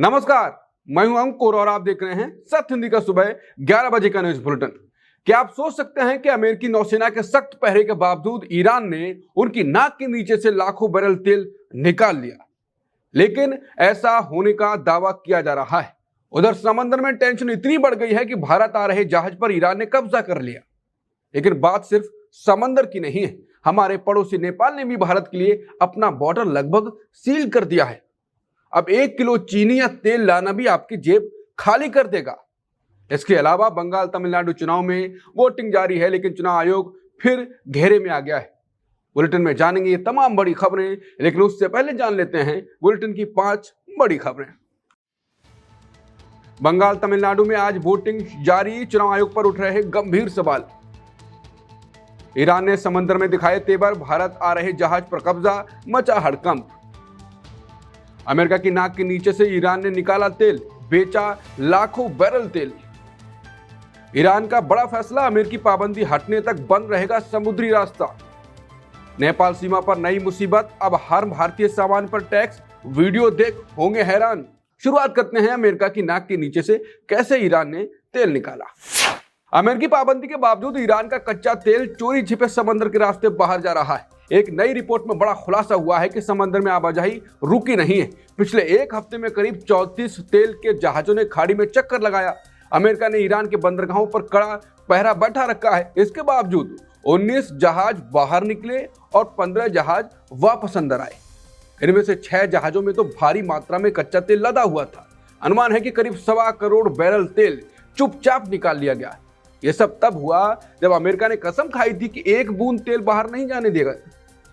नमस्कार, मैं हूं अंकुर और आप देख रहे हैं सत्य हिंदी का सुबह 11 बजे का न्यूज बुलेटिन। क्या आप सोच सकते हैं कि अमेरिकी नौसेना के सख्त पहरे के बावजूद ईरान ने उनकी नाक के नीचे से लाखों बैरल तेल निकाल लिया, लेकिन ऐसा होने का दावा किया जा रहा है। उधर समंदर में टेंशन इतनी बढ़ गई है कि भारत आ रहे जहाज पर ईरान ने कब्जा कर लिया। लेकिन बात सिर्फ समंदर की नहीं है, हमारे पड़ोसी नेपाल ने भी भारत के लिए अपना बॉर्डर लगभग सील कर दिया है। अब 1 किलो चीनी या तेल लाना भी आपकी जेब खाली कर देगा। इसके अलावा बंगाल तमिलनाडु चुनाव में वोटिंग जारी है, लेकिन चुनाव आयोग फिर घेरे में आ गया है। बुलेटिन में जानेंगे ये तमाम बड़ी खबरें, लेकिन उससे पहले जान लेते हैं बुलेटिन की 5 बड़ी खबरें। बंगाल तमिलनाडु में आज वोटिंग जारी, चुनाव आयोग पर उठ रहे गंभीर सवाल। ईरान ने समंदर में दिखाए तेवर, भारत आ रहे जहाज पर कब्जा, मचा हड़कंप। अमेरिका की नाक के नीचे से ईरान ने निकाला तेल, बेचा लाखों बैरल तेल। ईरान का बड़ा फैसला, अमेरिकी पाबंदी हटने तक बंद रहेगा समुद्री रास्ता। नेपाल सीमा पर नई मुसीबत, अब हर भारतीय सामान पर टैक्स, वीडियो देख होंगे हैरान। शुरुआत करते हैं अमेरिका की नाक के नीचे से कैसे ईरान ने तेल निकाला। अमेरिकी पाबंदी के बावजूद ईरान का कच्चा तेल चोरी छिपे समंदर के रास्ते बाहर जा रहा है। एक नई रिपोर्ट में बड़ा खुलासा हुआ है कि समंदर में आवाजाही रुकी नहीं है। पिछले एक हफ्ते में करीब 34 तेल के जहाजों ने खाड़ी में चक्कर लगाया। अमेरिका ने ईरान के बंदरगाहों पर कड़ा पहरा बैठा रखा है। इसके बावजूद 19 जहाज बाहर निकले और 15 जहाज वापस अंदर आए। इनमें से 6 जहाजों में तो भारी मात्रा में कच्चा तेल लदा हुआ था। अनुमान है कि करीब 1.25 करोड़ बैरल तेल चुपचाप निकाल लिया गया। यह सब तब हुआ जब अमेरिका ने कसम खाई थी कि एक बूंद तेल बाहर नहीं जाने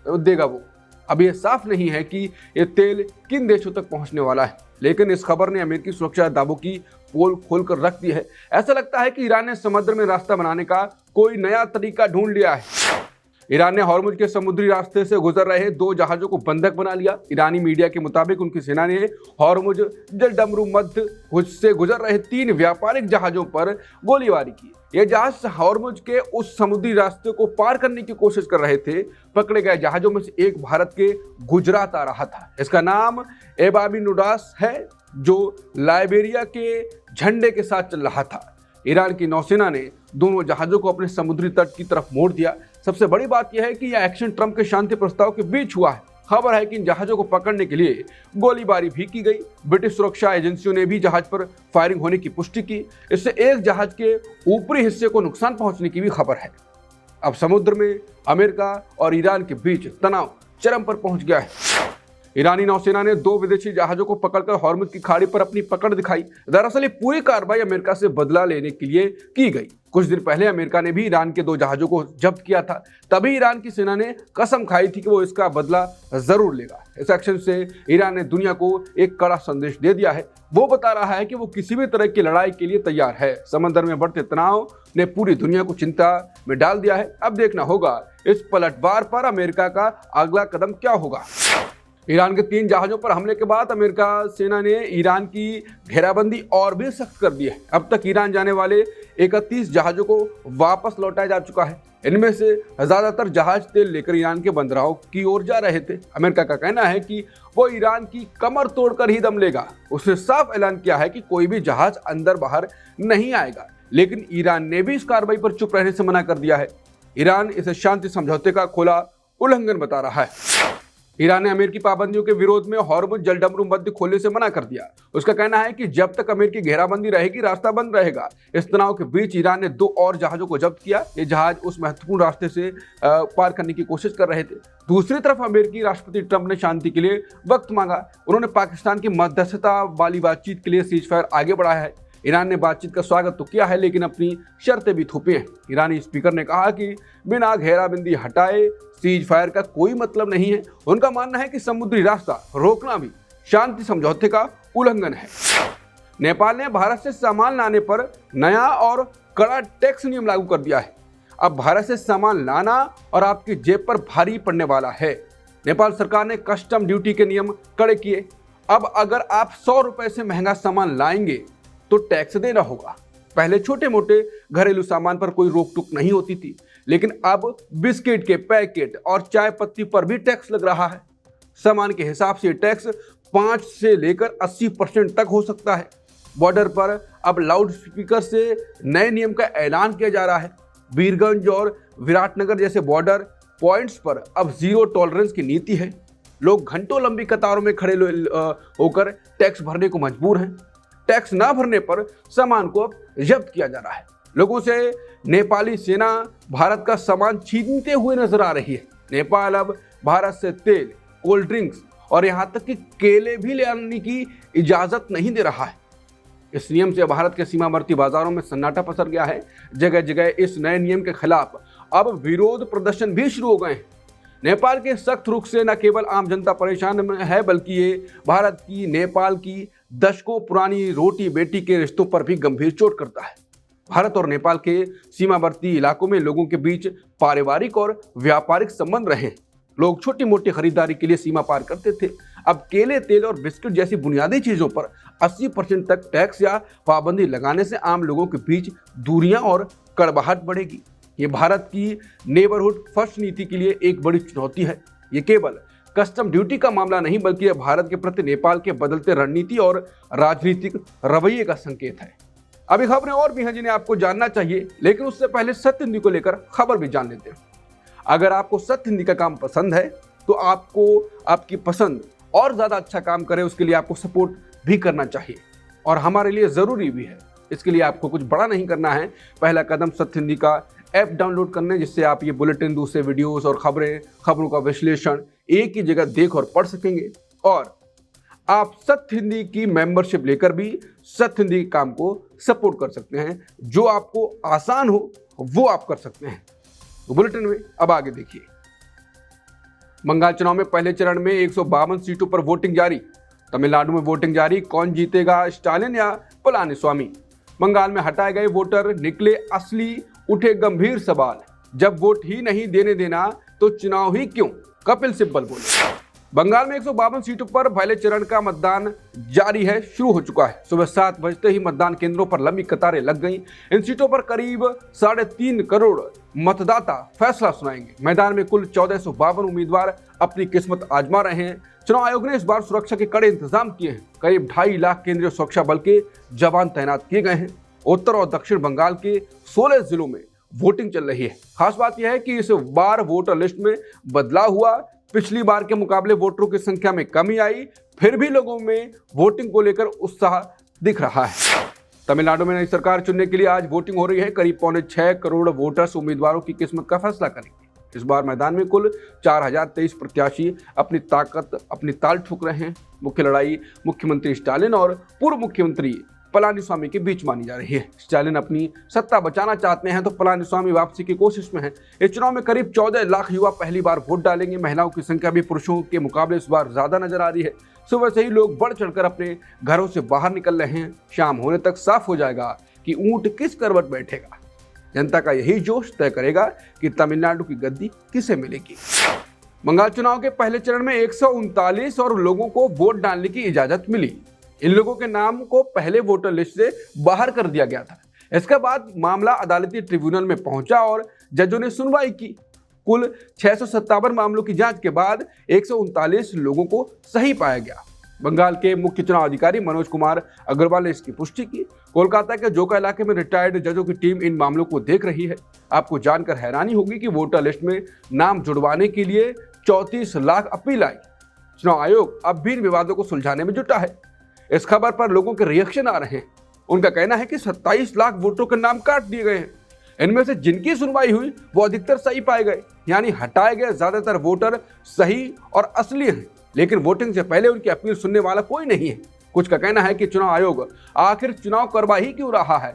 देगा वो। अब यह साफ नहीं है कि यह तेल किन देशों तक पहुंचने वाला है, लेकिन इस खबर ने अमेरिकी सुरक्षा दावों की पोल खोलकर रख दी है। ऐसा लगता है कि ईरान ने समुद्र में रास्ता बनाने का कोई नया तरीका ढूंढ लिया है। ईरान ने हॉर्मुज के समुद्री रास्ते से गुजर रहे 2 जहाजों को बंधक बना लिया। ईरानी मीडिया के मुताबिक उनकी सेना ने हॉर्मुज जलडमरू मध्य से गुजर रहे 3 व्यापारिक जहाजों पर गोलीबारी की। ये जहाज हॉर्मुज के उस समुद्री रास्ते को पार करने की कोशिश कर रहे थे। पकड़े गए जहाजों में से एक भारत के गुजरात आ रहा था। इसका नाम एबाबिनुडास है, जो लाइबेरिया के झंडे के साथ चल रहा था। ईरान की नौसेना ने दोनों जहाजों को अपने समुद्री तट की तरफ मोड़ दिया। सबसे बड़ी बात यह है कि यह एक्शन ट्रंप के शांति प्रस्ताव के बीच हुआ है। खबर है कि इन जहाजों को पकड़ने के लिए गोलीबारी भी की गई। ब्रिटिश सुरक्षा एजेंसियों ने भी जहाज पर फायरिंग होने की पुष्टि की। इससे एक जहाज के ऊपरी हिस्से को नुकसान पहुंचने की भी खबर है। अब समुद्र में अमेरिका और ईरान के बीच तनाव चरम पर पहुंच गया है। ईरानी नौसेना ने 2 विदेशी जहाजों को पकड़कर हॉर्मुज की खाड़ी पर अपनी पकड़ दिखाई। दरअसल ये पूरी कार्रवाई अमेरिका से बदला लेने के लिए की गई। कुछ दिन पहले अमेरिका ने भी ईरान के 2 जहाजों को जब्त किया था। तभी ईरान की सेना ने कसम खाई थी कि वो इसका बदला जरूर लेगा। इस एक्शन से ईरान ने दुनिया को एक कड़ा संदेश दे दिया है। वो बता रहा है कि वो किसी भी तरह की लड़ाई के लिए तैयार है। समंदर में बढ़ते तनाव ने पूरी दुनिया को चिंता में डाल दिया है। अब देखना होगा इस पलटवार पर अमेरिका का अगला कदम क्या होगा। ईरान के 3 जहाजों पर हमले के बाद अमेरिका सेना ने ईरान की घेराबंदी और भी सख्त कर दी है। अब तक ईरान जाने वाले 31 जहाजों को वापस लौटाया जा चुका है। इनमें से ज्यादातर जहाज तेल लेकर ईरान के बंदरगाहों की ओर जा रहे थे। अमेरिका का कहना है कि वो ईरान की कमर तोड़कर ही दम लेगा। उसने साफ ऐलान किया है कि कोई भी जहाज अंदर बाहर नहीं आएगा, लेकिन ईरान ने भी इस कार्रवाई पर चुप रहने से मना कर दिया है। ईरान इसे शांति समझौते का खुला उल्लंघन बता रहा है। ईरान ने अमेरिकी पाबंदियों के विरोध में हॉर्मुज जलडमरू मध्य खोलने से मना कर दिया। उसका कहना है कि जब तक अमेरिकी घेराबंदी रहेगी, रास्ता बंद रहेगा। इस तनाव के बीच ईरान ने 2 और जहाजों को जब्त किया। ये जहाज उस महत्वपूर्ण रास्ते से पार करने की कोशिश कर रहे थे। दूसरी तरफ अमेरिकी राष्ट्रपति ट्रंप ने शांति के लिए वक्त मांगा। उन्होंने पाकिस्तान की मध्यस्थता वाली बातचीत के लिए सीज फायर आगे बढ़ाया है। ईरान ने बातचीत का स्वागत तो किया है, लेकिन अपनी शर्तें भी थोपी हैं। ईरानी स्पीकर ने कहा कि बिना घेराबंदी हटाए सीज फायर का कोई मतलब नहीं है। उनका मानना है कि समुद्री रास्ता रोकना भी शांति समझौते का उल्लंघन है। नेपाल ने भारत से सामान लाने पर नया और कड़ा टैक्स नियम लागू कर दिया है। अब भारत से सामान लाना और आपकी जेब पर भारी पड़ने वाला है। नेपाल सरकार ने कस्टम ड्यूटी के नियम कड़े किए। अब अगर आप 100 रुपए से महंगा सामान लाएंगे तो टैक्स देना होगा। पहले छोटे मोटे घरेलू सामान पर कोई रोक टोक नहीं होती थी, लेकिन अब बिस्किट के पैकेट और चाय पत्ती पर भी टैक्स लग रहा है। सामान के हिसाब से टैक्स 5 से लेकर 80% तक हो सकता है। बॉर्डर पर अब लाउड स्पीकर से नए नियम का ऐलान किया जा रहा है। वीरगंज और विराटनगर जैसे बॉर्डर पॉइंट्स पर अब जीरो टॉलरेंस की नीति है। लोग घंटों लंबी कतारों में खड़े होकर टैक्स भरने को मजबूर हैं। टैक्स ना भरने पर सामान को अब जब्त किया जा रहा है। लोगों से नेपाली सेना भारत का सामान छीनते हुए नजर आ रही है। नेपाल अब भारत से तेल, कोल्ड ड्रिंक्स और यहां तक कि केले भी ले आने की इजाजत नहीं दे रहा है। इस नियम से भारत के सीमावर्ती बाजारों में सन्नाटा पसर गया है। जगह जगह इस नए नियम के खिलाफ अब विरोध प्रदर्शन भी शुरू हो गए हैं। नेपाल के सख्त रुख से न केवल आम जनता परेशान है, बल्कि ये भारत की नेपाल की दशकों पुरानी रोटी बेटी के रिश्तों पर भी गंभीर चोट करता है। भारत और नेपाल के सीमावर्ती इलाकों में लोगों के बीच पारिवारिक और व्यापारिक संबंध रहे। लोग छोटी मोटी खरीदारी के लिए सीमा पार करते थे। अब केले, तेल और बिस्किट जैसी बुनियादी चीजों पर 80% तक टैक्स या पाबंदी लगाने से आम लोगों के बीच दूरियां और कड़वाहट बढ़ेगी। ये भारत की नेबरहुड फर्स्ट नीति के लिए एक बड़ी चुनौती है। ये केवल कस्टम ड्यूटी का मामला नहीं, बल्कि यह भारत के प्रति नेपाल के बदलते रणनीति और राजनीतिक रवैये का संकेत है। अभी खबरें और भी हैं जिन्हें आपको जानना चाहिए, लेकिन उससे पहले सत्य हिंदी को लेकर खबर भी जान लेते हैं। अगर आपको सत्य हिंदी का काम पसंद है तो आपको आपकी पसंद और ज़्यादा अच्छा काम करे, उसके लिए आपको सपोर्ट भी करना चाहिए और हमारे लिए ज़रूरी भी है। इसके लिए आपको कुछ बड़ा नहीं करना है। पहला कदम सत्य हिंदी का ऐप डाउनलोड करने, जिससे आप ये बुलेटिन, दूसरे वीडियोस और खबरों का विश्लेषण एक ही जगह देख और पढ़ सकेंगे। और आप सत्य हिंदी की मेंबरशिप लेकर भी सत्य हिंदी के काम को सपोर्ट कर सकते हैं। जो आपको आसान हो वो आप कर सकते हैं। तो बुलेटिन में अब आगे देखिए। बंगाल चुनाव में पहले चरण में 152 सीटों पर वोटिंग जारी। तमिलनाडु में वोटिंग जारी। कौन जीतेगा, स्टालिन या पलानीस्वामी? बंगाल में हटाए गए वोटर निकले असली, उठे गंभीर सवाल। जब वोट ही नहीं देने देना तो चुनाव ही क्यों? कपिल सिब्बल बोले। बंगाल में 152 सीटों पर पहले चरण का मतदान जारी है, शुरू हो चुका है। सुबह 7 बजते ही मतदान केंद्रों पर लंबी कतारें लग गईं। इन सीटों पर करीब 3.5 करोड़ मतदाता फैसला सुनाएंगे। मैदान में कुल 1452 उम्मीदवार अपनी किस्मत आजमा रहे हैं। चुनाव आयोग ने इस बार सुरक्षा के कड़े इंतजाम किए हैं। करीब 2.5 लाख केंद्रीय सुरक्षा बल के जवान तैनात किए गए हैं। उत्तर और दक्षिण बंगाल के 16 जिलों में वोटिंग चल रही है। खास बात यह है कि इस बार वोटर लिस्ट में बदलाव हुआ। पिछली बार के मुकाबले वोटरों की संख्या में कमी आई, फिर भी लोगों में वोटिंग को लेकर उत्साह दिख रहा है। तमिलनाडु में नई सरकार चुनने के लिए आज वोटिंग हो रही है। करीब 6.25 करोड़ वोटर्स उम्मीदवारों की किस्मत का फैसला करेंगे। इस बार मैदान में कुल 4023 प्रत्याशी अपनी ताल ठोक रहे हैं। मुख्य लड़ाई मुख्यमंत्री स्टालिन और पूर्व मुख्यमंत्री पलानीस्वामी के बीच मानी जा रही है। स्टालिन अपनी सत्ता बचाना चाहते हैं तो पलानीस्वामी वापसी की कोशिश में है। इस चुनाव में करीब 14 लाख युवा पहली बार वोट डालेंगे। महिलाओं की संख्या भी पुरुषों के मुकाबले इस बार ज्यादा नजर आ रही है। सुबह से ही लोग बढ़ चढ़कर अपने घरों से बाहर निकल रहे हैं। शाम होने तक साफ हो जाएगा कि ऊंट किस करवट बैठेगा। जनता का यही जोश तय करेगा कि तमिलनाडु की गद्दी किसे मिलेगी। बंगाल चुनाव के पहले चरण में 139 और लोगों को वोट डालने की इजाजत मिली। इन लोगों के नाम को पहले वोटर लिस्ट से बाहर कर दिया गया था। इसके बाद मामला अदालती ट्रिब्यूनल में पहुंचा और जजों ने सुनवाई की। कुल 657 मामलों की जांच के बाद 139 लोगों को सही पाया गया। बंगाल के मुख्य चुनाव अधिकारी मनोज कुमार अग्रवाल ने इसकी पुष्टि की। कोलकाता के जोका इलाके में रिटायर्ड जजों की टीम इन मामलों को देख रही है। आपको जानकर हैरानी होगी कि वोटर लिस्ट में नाम जुड़वाने के लिए 34 लाख अपील आई। चुनाव आयोग अब भी इन विवादों को सुलझाने में जुटा है। इस खबर पर लोगों के रिएक्शन आ रहे हैं। उनका कहना है कि 27 लाख वोटरों के नाम काट दिए गए हैं। इनमें से जिनकी सुनवाई हुई वो अधिकतर सही पाए गए, यानी हटाए गए ज्यादातर वोटर सही और असली हैं, लेकिन वोटिंग से पहले उनकी अपील सुनने वाला कोई नहीं है। कुछ का कहना है कि चुनाव आयोग आखिर चुनाव करवा ही क्यों रहा है,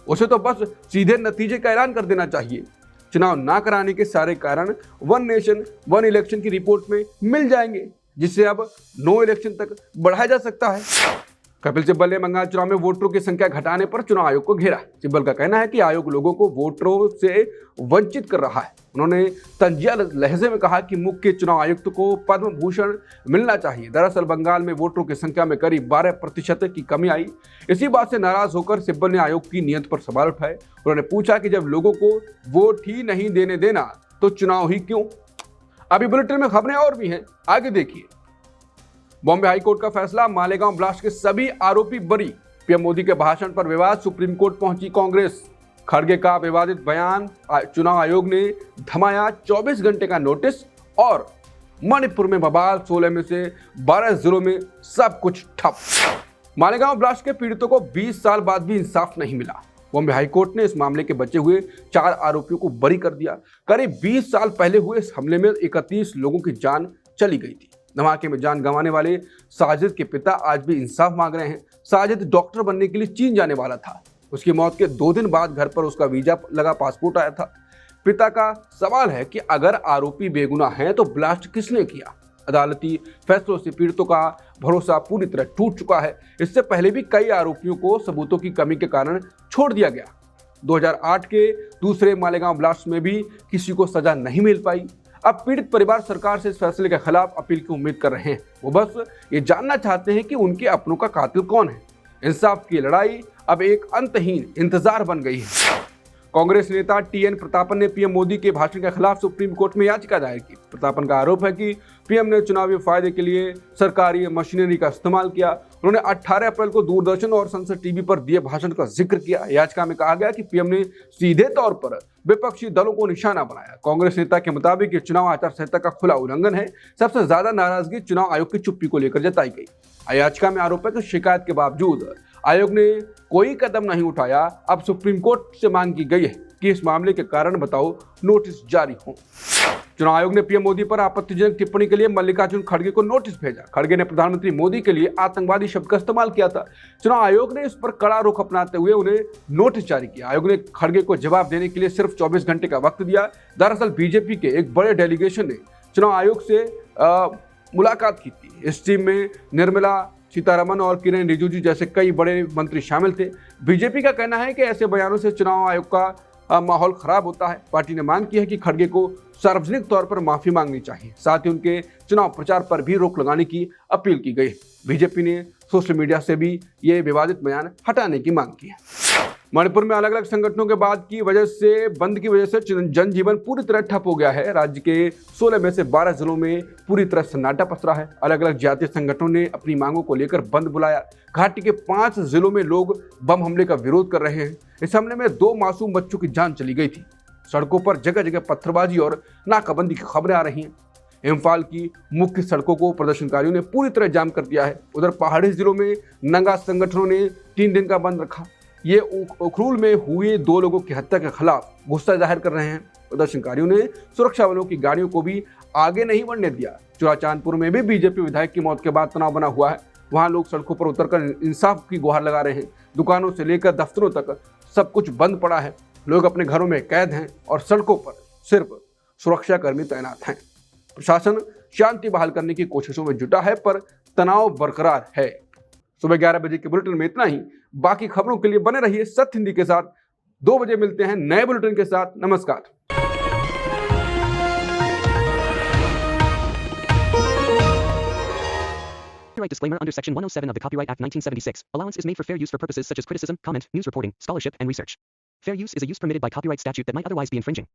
उसे तो बस सीधे नतीजे का ऐलान कर देना चाहिए। चुनाव ना कराने के सारे कारण वन नेशन वन इलेक्शन की रिपोर्ट में मिल जाएंगे, जिससे अब नो इलेक्शन तक बढ़ाया जा सकता है। कपिल सिब्बल ने बंगाल चुनाव में वोटरों की संख्या घटाने पर चुनाव आयोग को घेरा। सिब्बल का कहना है कि आयोग लोगों को वोटरों से वंचित कर रहा है। उन्होंने तंजिया लहजे में कहा कि मुख्य चुनाव आयुक्त को पद्म भूषण मिलना चाहिए। दरअसल बंगाल में वोटरों की संख्या में करीब 12% की कमी आई। इसी बात से नाराज होकर सिब्बल ने आयोग की नीयत पर सवाल उठाए। उन्होंने पूछा कि जब लोगों को वोट ही नहीं देने देना तो चुनाव ही क्यों? अभी बुलेटिन में खबरें और भी हैं, आगे देखिए। बॉम्बे हाईकोर्ट का फैसला, मालेगांव ब्लास्ट के सभी आरोपी बरी। पीएम मोदी के भाषण पर विवाद, सुप्रीम कोर्ट पहुंची कांग्रेस। खड़गे का विवादित बयान, चुनाव आयोग ने थमाया 24 घंटे का नोटिस। और मणिपुर में बवाल, 16 में से 12 जिलों में सब कुछ ठप। मालेगांव ब्लास्ट के पीड़ितों को 20 साल बाद भी इंसाफ नहीं मिला। बॉम्बे हाईकोर्ट ने इस मामले के बचे हुए 4 आरोपियों को बरी कर दिया। करीब 20 साल पहले हुए इस हमले में 31 लोगों की जान चली गई थी। धमाके में जान गंवाने वाले साजिद के पिता आज भी इंसाफ मांग रहे हैं। साजिद डॉक्टर बनने के लिए चीन जाने वाला था। उसकी मौत के 2 दिन बाद घर पर उसका वीजा लगा पासपोर्ट आया था। पिता का सवाल है कि अगर आरोपी बेगुनाह हैं तो ब्लास्ट किसने किया। अदालती फैसलों से पीड़ितों का भरोसा पूरी तरह टूट चुका है। इससे पहले भी कई आरोपियों को सबूतों की कमी के कारण छोड़ दिया गया। 2008 के दूसरे मालेगांव ब्लास्ट में भी किसी को सजा नहीं मिल पाई। अब पीड़ित परिवार सरकार से इस फैसले के खिलाफ अपील की उम्मीद कर रहे हैं। वो बस ये जानना चाहते हैं कि उनके अपनों का कातिल कौन है। इंसाफ की लड़ाई अब एक अंतहीन इंतजार बन गई है। कांग्रेस नेता टीएन प्रतापन ने पीएम मोदी के भाषण के खिलाफ सुप्रीम कोर्ट में याचिका दायर की। प्रतापन का आरोप है कि पीएम ने चुनावी फायदे के लिए सरकारी मशीनरी का इस्तेमाल किया। उन्होंने 18 अप्रैल को दूरदर्शन और संसद टीवी पर दिए भाषण का जिक्र किया। याचिका में कहा गया कि पीएम ने सीधे तौर पर विपक्षी दलों को निशाना बनाया। कांग्रेस नेता के मुताबिक ये चुनाव आचार संहिता का खुला उल्लंघन है। सबसे ज्यादा नाराजगी चुनाव आयोग की चुप्पी को लेकर जताई गई। याचिका में आरोप है कि शिकायत के बावजूद आयोग ने कोई कदम नहीं उठाया। अब सुप्रीम कोर्ट से मांग की गई है कि इस मामले के कारण बताओ नोटिस जारी हो। चुनाव आयोग ने पीएम मोदी पर आपत्तिजनक टिप्पणी के लिए मल्लिकार्जुन खड़गे को नोटिस भेजा। खड़गे ने प्रधानमंत्री मोदी के लिए आतंकवादी शब्द का इस्तेमाल किया था। चुनाव आयोग ने इस पर कड़ा रुख अपनाते हुए उन्हें नोटिस जारी किया। आयोग ने खड़गे को जवाब देने के लिए सिर्फ 24 घंटे का वक्त दिया। दरअसल बीजेपी के एक बड़े डेलीगेशन ने चुनाव आयोग से मुलाकात की थी। इस टीम में निर्मला सीतारमण और किरण रिजिजू जैसे कई बड़े मंत्री शामिल थे। बीजेपी का कहना है कि ऐसे बयानों से चुनाव आयोग का माहौल खराब होता है। पार्टी ने मांग की है कि खड़गे को सार्वजनिक तौर पर माफी मांगनी चाहिए। साथ ही उनके चुनाव प्रचार पर भी रोक लगाने की अपील की गई। बीजेपी ने सोशल मीडिया से भी ये विवादित बयान हटाने की मांग की है। मणिपुर में अलग अलग संगठनों के बाद की वजह से बंद की वजह से जनजीवन पूरी तरह ठप हो गया है। राज्य के 16 में से 12 जिलों में पूरी तरह सन्नाटा पसरा है। अलग अलग जातीय संगठनों ने अपनी मांगों को लेकर बंद बुलाया। घाटी के 5 जिलों में लोग बम हमले का विरोध कर रहे हैं। इस हमले में 2 मासूम बच्चों की जान चली गई थी। सड़कों पर जगह जगह पत्थरबाजी और नाकाबंदी की खबरें आ रही हैं। इम्फाल की मुख्य सड़कों को प्रदर्शनकारियों ने पूरी तरह जाम कर दिया है। उधर पहाड़ी जिलों में नंगा संगठनों ने 3 दिन का बंद रखा। ये उखरूल में हुए 2 लोगों की हत्या के खिलाफ गुस्सा जाहिर कर रहे हैं। प्रदर्शनकारियों ने सुरक्षा बलों की गाड़ियों को भी आगे नहीं बढ़ने दिया। चुराचांदपुर में भी बीजेपी विधायक की मौत के बाद तनाव बना हुआ है। वहां लोग सड़कों पर उतरकर इंसाफ की गुहार लगा रहे हैं। दुकानों से लेकर दफ्तरों तक सब कुछ बंद पड़ा है। लोग अपने घरों में कैद हैं और सड़कों पर सिर्फ सुरक्षाकर्मी तैनात हैं। प्रशासन शांति बहाल करने की कोशिशों में जुटा है, पर तनाव बरकरार है। सुबह 11 बजे के बुलेटिन में इतना ही। बाकी खबरों के लिए बने रहिए सत्य हिंदी के साथ। 2 बजे मिलते हैं नए बुलेटिन के साथ। नमस्कार। Copyright disclaimer under Section 107 of the Copyright Act 1976. Allowance is made for fair use for purposes such as criticism, comment, news reporting, scholarship, and research. Fair use is a use permitted by copyright statute that might otherwise be infringing.